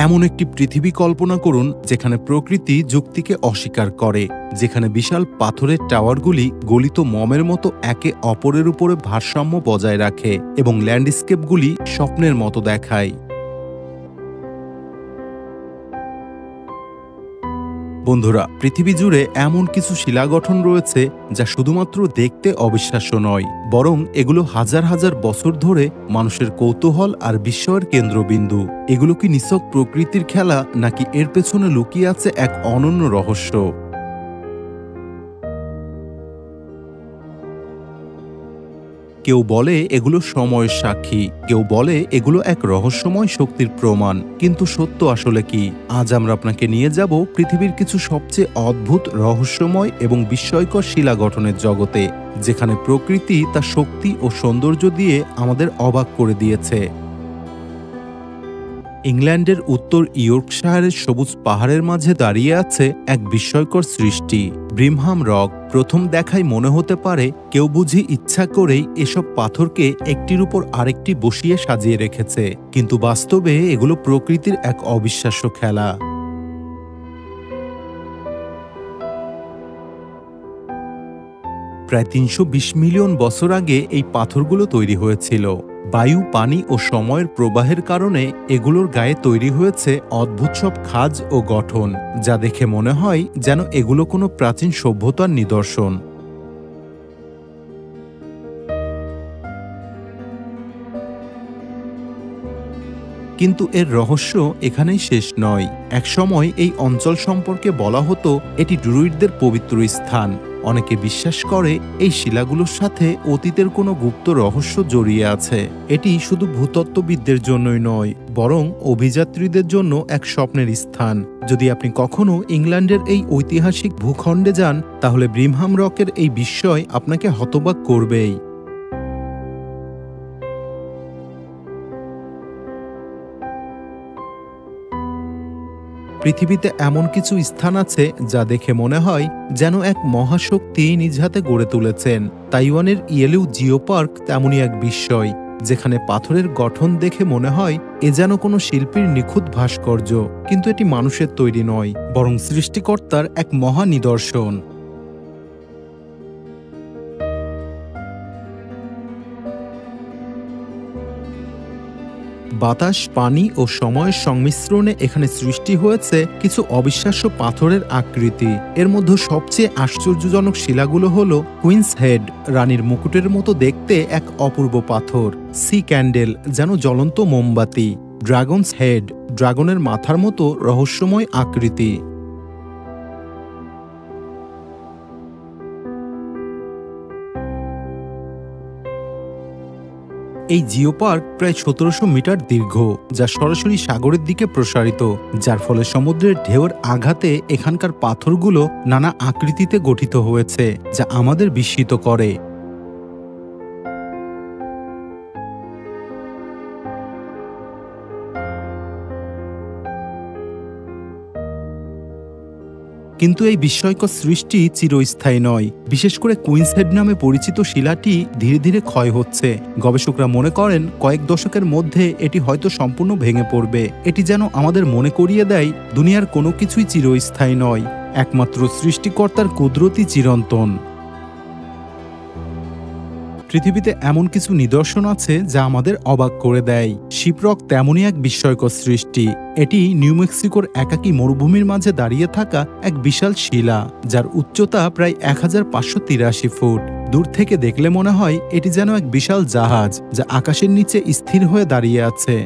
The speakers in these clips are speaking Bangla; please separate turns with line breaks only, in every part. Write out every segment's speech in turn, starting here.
এমন একটি পৃথিবী কল্পনা করুন যেখানে প্রকৃতি যুক্তিকে অস্বীকার করে, যেখানে বিশাল পাথরের টাওয়ারগুলি গলিত মমের মতো একে অপরের উপরে ভারসাম্য বজায় রাখে এবং ল্যান্ডস্কেপগুলি স্বপ্নের মতো দেখায়। বন্ধুরা, পৃথিবী জুড়ে এমন কিছু শিলা গঠন রয়েছে যা শুধুমাত্র দেখতে অবিশ্বাস্য নয়, বরং এগুলো হাজার হাজার বছর ধরে মানুষের কৌতূহল আর বিস্ময়ের কেন্দ্রবিন্দু। এগুলো কি নিছক প্রকৃতির খেলা, নাকি এর পেছনে লুকিয়ে আছে এক অনন্য রহস্য? কেউ বলে এগুলো সময়ের সাক্ষী, কেউ বলে এগুলো এক রহস্যময় শক্তির প্রমাণ। কিন্তু সত্য আসলে কি? আজ আমরা আপনাকে নিয়ে যাব পৃথিবীর কিছু সবচেয়ে অদ্ভুত, রহস্যময় এবং বিস্ময়কর শিলা গঠনের জগতে, যেখানে প্রকৃতি তার শক্তি ও সৌন্দর্য দিয়ে আমাদের অবাক করে দিয়েছে। ইংল্যান্ডের উত্তর ইয়র্কশায়ারের সবুজ পাহাড়ের মাঝে দাঁড়িয়ে আছে এক বিস্ময়কর সৃষ্টি, ব্রিমহাম রক। প্রথম দেখায় মনে হতে পারে কেউ বুঝি ইচ্ছা করেই এসব পাথরকে একটির উপর আরেকটি বসিয়ে সাজিয়ে রেখেছে, কিন্তু বাস্তবে এগুলো প্রকৃতির এক অবিশ্বাস্য খেলা। প্রায় ৩২০ মিলিয়ন বছর আগে এই পাথরগুলো তৈরি হয়েছিল। বায়ু, পানি ও সময়ের প্রবাহের কারণে এগুলোর গায়ে তৈরি হয়েছে অদ্ভুত সব খাঁজ ও গঠন, যা দেখে মনে হয় যেন এগুলো কোনো প্রাচীন সভ্যতার নিদর্শন। কিন্তু এর রহস্য এখানেই শেষ নয়। একসময় এই অঞ্চল সম্পর্কে বলা হতো এটি ড্রুইডদের পবিত্র স্থান। অনেকে বিশ্বাস করে এই শিলাগুলোর সাথে অতীতের কোনো গুপ্ত রহস্য জড়িয়ে আছে। এটি শুধু ভূতত্ত্ববিদদের জন্যই নয়, বরং অভিযাত্রীদের জন্য এক স্বপ্নের স্থান। যদি আপনি কখনো ইংল্যান্ডের এই ঐতিহাসিক ভূখণ্ডে যান, তাহলে ব্রিমহাম রকের এই বিস্ময় আপনাকে হতবাক করবেই। পৃথিবীতে এমন কিছু স্থান আছে যা দেখে মনে হয় যেন এক মহাশক্তি নিজ হাতে গড়ে তুলেছেন। তাইওয়ানের ইয়েলিউ জিও পার্ক তেমনই এক বিস্ময়, যেখানে পাথরের গঠন দেখে মনে হয় এ যেন কোনো শিল্পীর নিখুঁত ভাস্কর্য। কিন্তু এটি মানুষের তৈরি নয়, বরং সৃষ্টিকর্তার এক মহা নিদর্শন। বাতাস, পানি ও সময়ের সংমিশ্রণে এখানে সৃষ্টি হয়েছে কিছু অবিশ্বাস্য পাথরের আকৃতি। এর মধ্যে সবচেয়ে আশ্চর্যজনক শিলাগুলো হল কুইন্স হেড, রানীর মুকুটের মতো দেখতে এক অপূর্ব পাথর; সি ক্যান্ডেল, যেন জ্বলন্ত মোমবাতি; ড্রাগনস হেড, ড্রাগনের মাথার মতো রহস্যময় আকৃতি। এই জিও পার্ক প্রায় ১৭০০ মিটার দীর্ঘ, যা সরাসরি সাগরের দিকে প্রসারিত, যার ফলে সমুদ্রের ঢেউয়ের আঘাতে এখানকার পাথরগুলো নানা আকৃতিতে গঠিত হয়েছে, যা আমাদের বিস্মিত করে। কিন্তু এই বিস্ময়কর সৃষ্টি চিরস্থায়ী নয়। বিশেষ করে কুইন্স হেড নামে পরিচিত শিলাটি ধীরে ধীরে ক্ষয় হচ্ছে। গবেষকরা মনে করেন কয়েক দশকের মধ্যে এটি হয়তো সম্পূর্ণ ভেঙে পড়বে। এটি যেন আমাদের মনে করিয়ে দেয় দুনিয়ার কোনো কিছুই চিরস্থায়ী নয়, একমাত্র সৃষ্টিকর্তার কুদরতই চিরন্তন। পৃথিবীতে এমন কিছু নিদর্শন আছে যা আমাদের অবাক করে দেয়। শিপরক তেমনই এক বিস্ময়কর সৃষ্টি। এটি নিউ মেক্সিকোর একাকী মরুভূমির মাঝে দাঁড়িয়ে থাকা এক বিশাল শিলা, যার উচ্চতা প্রায় ১৫৮৩ ফুট। দূর থেকে দেখলে মনে হয় এটি যেন এক বিশাল জাহাজ, যা আকাশের নিচে স্থির হয়ে দাঁড়িয়ে আছে।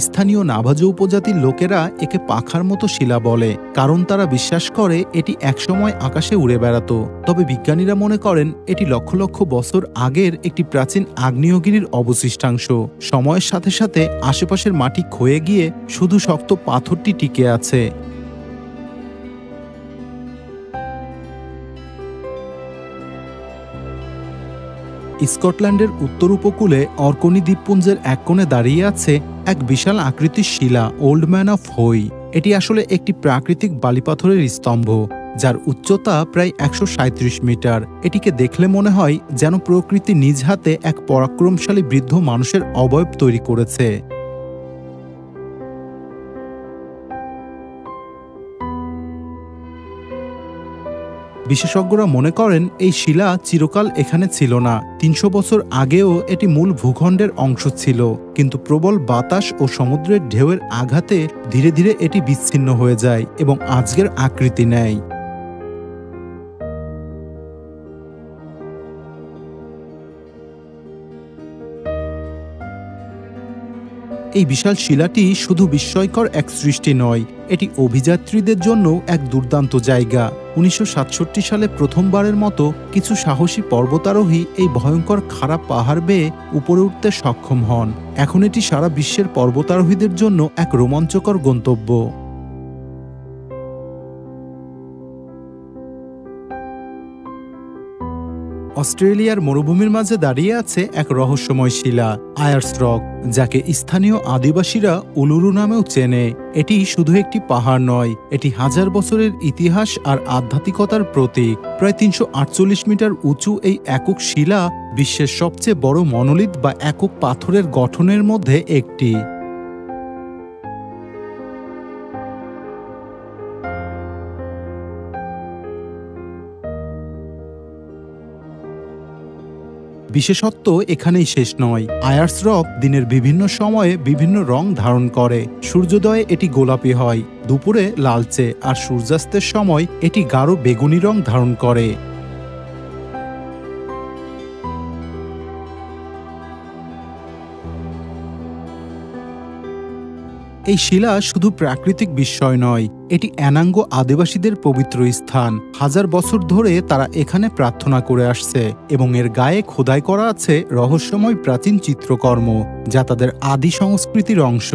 স্থানীয় নাভাজো উপজাতির লোকেরা একে পাখার মতো শিলা বলে, কারণ তারা বিশ্বাস করে এটি একসময় আকাশে উড়ে বেড়াতো। তবে বিজ্ঞানীরা মনে করেন এটি লক্ষ লক্ষ বছর আগের একটি প্রাচীন আগ্নেয়গিরির অবশিষ্টাংশ। সময়ের সাথে সাথে আশেপাশের মাটি ক্ষয়ে গিয়ে শুধু শক্ত পাথরটি টিকে আছে। স্কটল্যান্ডের উত্তর উপকূলে অর্কনি দ্বীপপুঞ্জের এক কোণে দাঁড়িয়ে আছে এক বিশাল আকৃতির শিলা, ওল্ড ম্যান অফ হোই। এটি আসলে একটি প্রাকৃতিক বালিপাথরের স্তম্ভ, যার উচ্চতা প্রায় ১৩৭ মিটার। এটিকে দেখলে মনে হয় যেন প্রকৃতি নিজ হাতে এক পরাক্রমশালী বৃদ্ধ মানুষের অবয়ব তৈরি করেছে। বিশেষজ্ঞরা মনে করেন এই শিলা চিরকাল এখানে ছিল না। ৩০০ বছর আগেও এটি মূল ভূখণ্ডের অংশ ছিল, কিন্তু প্রবল বাতাস ও সমুদ্রের ঢেউয়ের আঘাতে ধীরে ধীরে এটি বিচ্ছিন্ন হয়ে যায় এবং আজকের আকৃতি নেয়। এই বিশাল শিলাটি শুধু বিস্ময়কর এক সৃষ্টি নয়, এটি অভিযাত্রীদের জন্য এক দুর্দান্ত জায়গা। ১৯৬৭ সালে প্রথমবারের মতো কিছু সাহসী পর্বতারোহী এই ভয়ঙ্কর খাড়া পাহাড় বেয়ে উপরে উঠতে সক্ষম হন। এখন এটি সারা বিশ্বের পর্বতারোহীদের জন্য এক রোমাঞ্চকর গন্তব্য। অস্ট্রেলিয়ার মরুভূমির মাঝে দাঁড়িয়ে আছে এক রহস্যময় শিলা, আয়ার্স রক, যাকে স্থানীয় আদিবাসীরা উলুরু নামেও চেনে। এটি শুধু একটি পাহাড় নয়, এটি হাজার বছরের ইতিহাস আর আধ্যাত্মিকতার প্রতীক। প্রায় ৩৪৮ মিটার উঁচু এই একক শিলা বিশ্বের সবচেয়ে বড় মনোলিথ বা একক পাথরের গঠনের মধ্যে একটি। বিশেষত্ব এখানেই শেষ নয়। আয়ার্স রক দিনের বিভিন্ন সময়ে বিভিন্ন রং ধারণ করে। সূর্যোদয়ে এটি গোলাপি হয়, দুপুরে লালচে, আর সূর্যাস্তের সময় এটি গাঢ় বেগুনি রং ধারণ করে। এই শিলা শুধু প্রাকৃতিক বিস্ময় নয়, এটি অ্যানাঙ্গ আদিবাসীদের পবিত্র স্থান। হাজার বছর ধরে তারা এখানে প্রার্থনা করে আসছে এবং এর গায়ে খোদাই করা আছে রহস্যময় প্রাচীন চিত্রকর্ম, যা তাদের আদি সংস্কৃতির অংশ।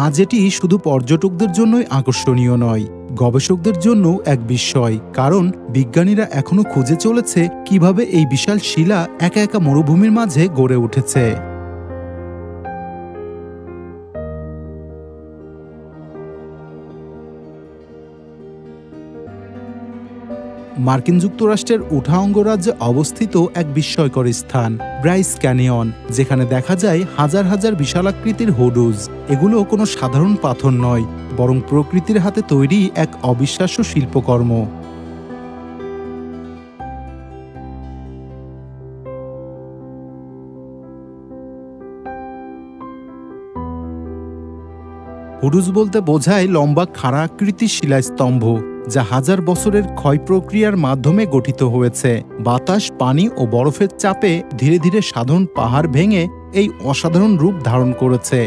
আজ এটি শুধু পর্যটকদের জন্যই আকর্ষণীয় নয়, গবেষকদের জন্য এক বিস্ময়, কারণ বিজ্ঞানীরা এখনো খুঁজে চলেছে কিভাবে এই বিশাল শিলা একা একা মরুভূমির মাঝে গড়ে উঠেছে। মার্কিন যুক্তরাষ্ট্রের উঠা অঙ্গরাজ্যে অবস্থিত এক বিস্ময়কর স্থান, ব্রাইস ক্যানিয়ন, যেখানে দেখা যায় হাজার হাজার বিশালাকৃতির হুডুজ। এগুলো কোনো সাধারণ পাথর নয়, বরং প্রকৃতির হাতে তৈরি এক অবিশ্বাস্য শিল্পকর্ম। হুডুজ বলতে বোঝায় লম্বা খাড়া আকৃতির শিলাস্তম্ভ, যা হাজার বছরের ক্ষয় প্রক্রিয়ার মাধ্যমে গঠিত হয়েছে। বাতাস, পানি ও বরফের চাপে ধীরে ধীরে সাধারণ পাহাড় ভেঙে এই অসাধারণ রূপ ধারণ করেছে।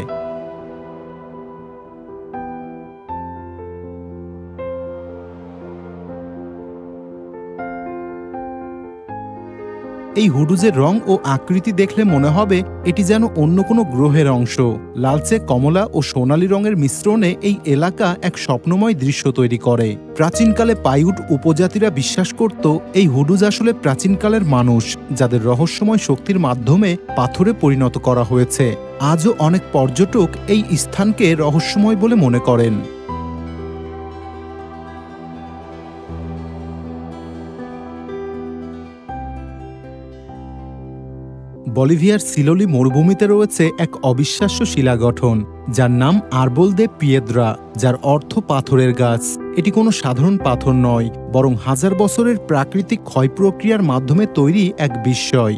এই হুডুজের রং ও আকৃতি দেখলে মনে হবে এটি যেন অন্য কোনো গ্রহের অংশ। লালচে, কমলা ও সোনালী রঙের মিশ্রণে এই এলাকা এক স্বপ্নময় দৃশ্য তৈরি করে। প্রাচীনকালে পাইউট উপজাতিরা বিশ্বাস করত এই হুডুজ আসলে প্রাচীনকালের মানুষ, যাদের রহস্যময় শক্তির মাধ্যমে পাথরে পরিণত করা হয়েছে। আজও অনেক পর্যটক এই স্থানকে রহস্যময় বলে মনে করেন। বলিভিয়ার সিলোলি মরুভূমিতে রয়েছে এক অবিশ্বাস্য শিলা গঠন, যার নাম আরবল দে পিয়েদ্রা, যার অর্থ পাথরের গাছ। এটি কোনো সাধারণ পাথর নয়, বরং হাজার বছরের প্রাকৃতিক ক্ষয় প্রক্রিয়ার মাধ্যমে তৈরি এক বিস্ময়।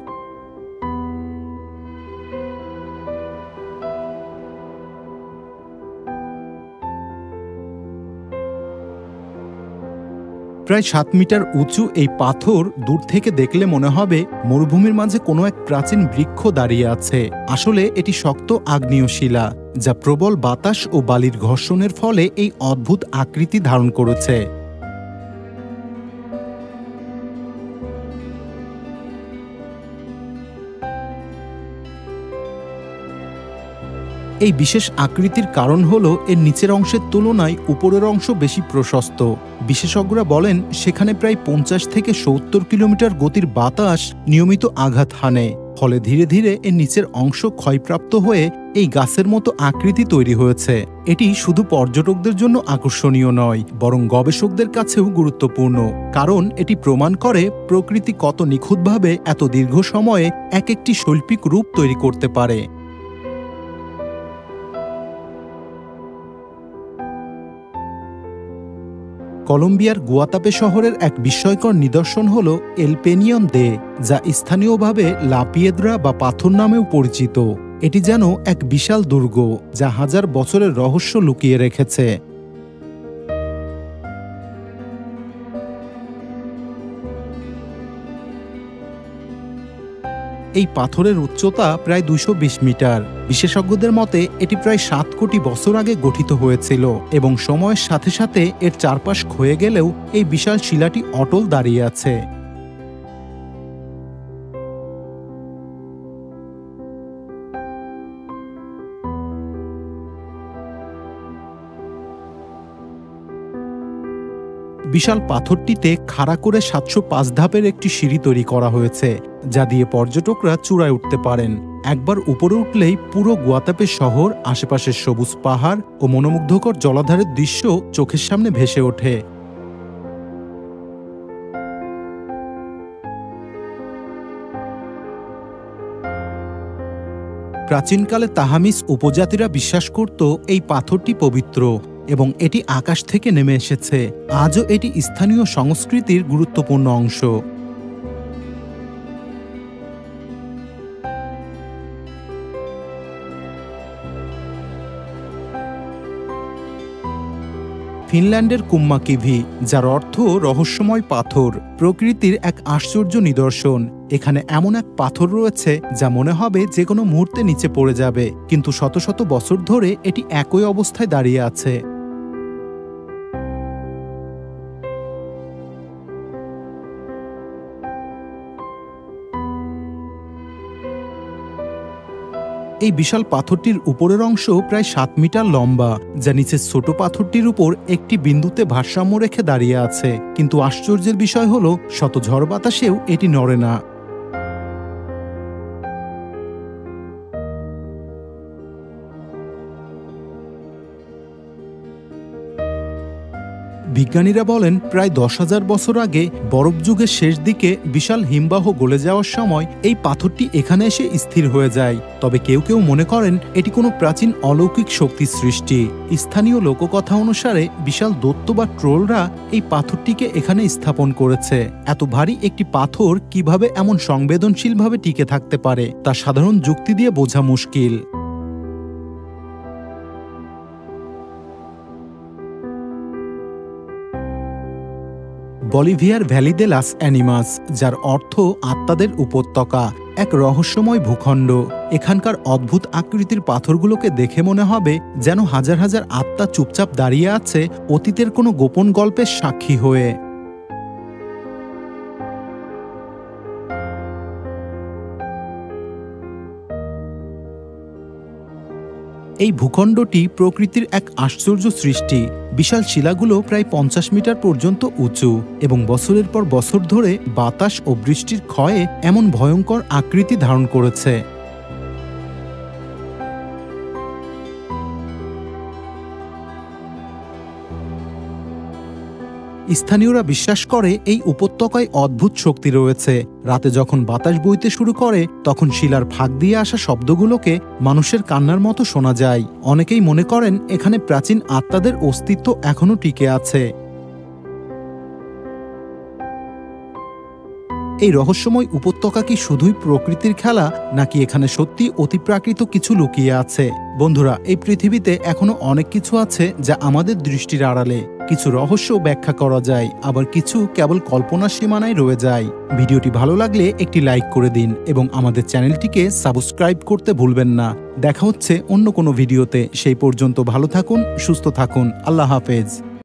প্রায় ৭ মিটার উঁচু এই পাথর দূর থেকে দেখলে মনে হবে মরুভূমির মাঝে কোনো এক প্রাচীন বৃক্ষ দাঁড়িয়ে আছে। আসলে এটি শক্ত আগ্নেয় শিলা, যা প্রবল বাতাস ও বালির ঘর্ষণের ফলে এই অদ্ভুত আকৃতি ধারণ করেছে। এই বিশেষ আকৃতির কারণ হল এর নিচের অংশের তুলনায় উপরের অংশ বেশি প্রশস্ত। বিশেষজ্ঞরা বলেন সেখানে প্রায় ৫০ থেকে ৭০ কিলোমিটার গতির বাতাস নিয়মিত আঘাত হানে, ফলে ধীরে ধীরে এর নিচের অংশ ক্ষয়প্রাপ্ত হয়ে এই গাছের মতো আকৃতি তৈরি হয়েছে। এটি শুধু পর্যটকদের জন্য আকর্ষণীয় নয়, বরং গবেষকদের কাছেও গুরুত্বপূর্ণ, কারণ এটি প্রমাণ করে প্রকৃতি কত নিখুঁতভাবে এত দীর্ঘ সময়ে এক একটি শৈল্পিক রূপ তৈরি করতে পারে। কলম্বিয়ার গুয়াতাপে শহরের এক বিস্ময়কর নিদর্শন হল এল পেনিয়ন দে, যা স্থানীয়ভাবে লা পিয়েদ্রা বা পাথর নামেও পরিচিত। এটি যেন এক বিশাল দুর্গ, যা হাজার বছরের রহস্য লুকিয়ে রেখেছে। এই পাথরের উচ্চতা প্রায় 220 মিটার। বিশেষজ্ঞদের মতে এটি প্রায় 7 কোটি বছর আগে গঠিত হয়েছিল এবং সময়ের সাথে সাথে এর চারপাশ ক্ষয়ে গেলেও এই বিশাল শিলাটি অটল দাঁড়িয়ে আছে। বিশাল পাথরটিতে খাড়া করে 705 ধাপের একটি সিঁড়ি তৈরি করা হয়েছে, যা দিয়ে পর্যটকরা চূড়ায় উঠতে পারেন। একবার উপরে উঠলেই পুরো গুয়াতাপে শহর, আশেপাশের সবুজ পাহাড় ও মনোমুগ্ধকর জলাধারের দৃশ্য চোখের সামনে ভেসে ওঠে। প্রাচীনকালে তাহামিস উপজাতিরা বিশ্বাস করত এই পাথরটি পবিত্র এবং এটি আকাশ থেকে নেমে এসেছে। আজও এটি স্থানীয় সংস্কৃতির গুরুত্বপূর্ণ অংশ। ফিনল্যান্ডের কুম্মাকিভি, যার অর্থ রহস্যময় পাথর, প্রকৃতির এক আশ্চর্য নিদর্শন। এখানে এমন এক পাথর রয়েছে যা মনে হবে যে কোনো মুহূর্তে নিচে পড়ে যাবে, কিন্তু শত শত বছর ধরে এটি একই অবস্থায় দাঁড়িয়ে আছে। এই বিশাল পাথরটির উপরের অংশ প্রায় 7 মিটার লম্বা, যা নিচের ছোট পাথরটির উপর একটি বিন্দুতে ভারসাম্য রেখে দাঁড়িয়ে আছে। কিন্তু আশ্চর্যের বিষয় হল, শত ঝড় বাতাসেও এটি নড়ে না। বিজ্ঞানীরা বলেন, প্রায় 10,000 বছর আগে বরফ যুগের শেষ দিকে বিশাল হিমবাহ গলে যাওয়ার সময় এই পাথরটি এখানে এসে স্থির হয়ে যায়। তবে কেউ কেউ মনে করেন এটি কোনো প্রাচীন অলৌকিক শক্তির সৃষ্টি। স্থানীয় লোককথা অনুসারে বিশাল দৈত্য বা ট্রোলরা এই পাথরটিকে এখানে স্থাপন করেছে। এত ভারী একটি পাথর কিভাবে এমন সংবেদনশীলভাবে টিকে থাকতে পারে তা সাধারণ যুক্তি দিয়ে বোঝা মুশকিল। বলিভিয়ার ভ্যালি দে লাস অ্যানিমাস, যার অর্থ আত্মাদের উপত্যকা, এক রহস্যময় ভূখণ্ড। এখানকার অদ্ভুত আকৃতির পাথরগুলোকে দেখে মনে হবে যেন হাজার হাজার আত্মা চুপচাপ দাঁড়িয়ে আছে অতীতের কোনো গোপন গল্পের সাক্ষী হয়ে। এই ভূখণ্ডটি প্রকৃতির এক আশ্চর্য সৃষ্টি। বিশাল শিলাগুলো প্রায় 50 মিটার পর্যন্ত উঁচু এবং বছরের পর বছর ধরে বাতাস ও বৃষ্টির ক্ষয়ে এমন ভয়ঙ্কর আকৃতি ধারণ করেছে। স্থানীয়রা বিশ্বাস করে এই উপত্যকায় অদ্ভুত শক্তি রয়েছে। রাতে যখন বাতাস বইতে শুরু করে তখন শিলার ফাঁক দিয়ে আসা শব্দগুলোকে মানুষের কান্নার মতো শোনা যায়। অনেকেই মনে করেন এখানে প্রাচীন আত্মাদের অস্তিত্ব এখনও টিকে আছে। এই রহস্যময় উপত্যকা কি শুধুই প্রকৃতির খেলা, নাকি এখানে সত্যি অতিপ্রাকৃত কিছু লুকিয়ে আছে? বন্ধুরা, এই পৃথিবীতে এখনো অনেক কিছু আছে যা আমাদের দৃষ্টির আড়ালে। কিছু রহস্য ব্যাখ্যা করা যায়, আবার কিছু কেবল কল্পনার সীমানায় রয়ে যায়। ভিডিওটি ভালো লাগলে একটি লাইক করে দিন এবং আমাদের চ্যানেলটিকে সাবস্ক্রাইব করতে ভুলবেন না। দেখা হচ্ছে অন্য কোনো ভিডিওতে। সেই পর্যন্ত ভালো থাকুন, সুস্থ থাকুন। আল্লাহ হাফেজ।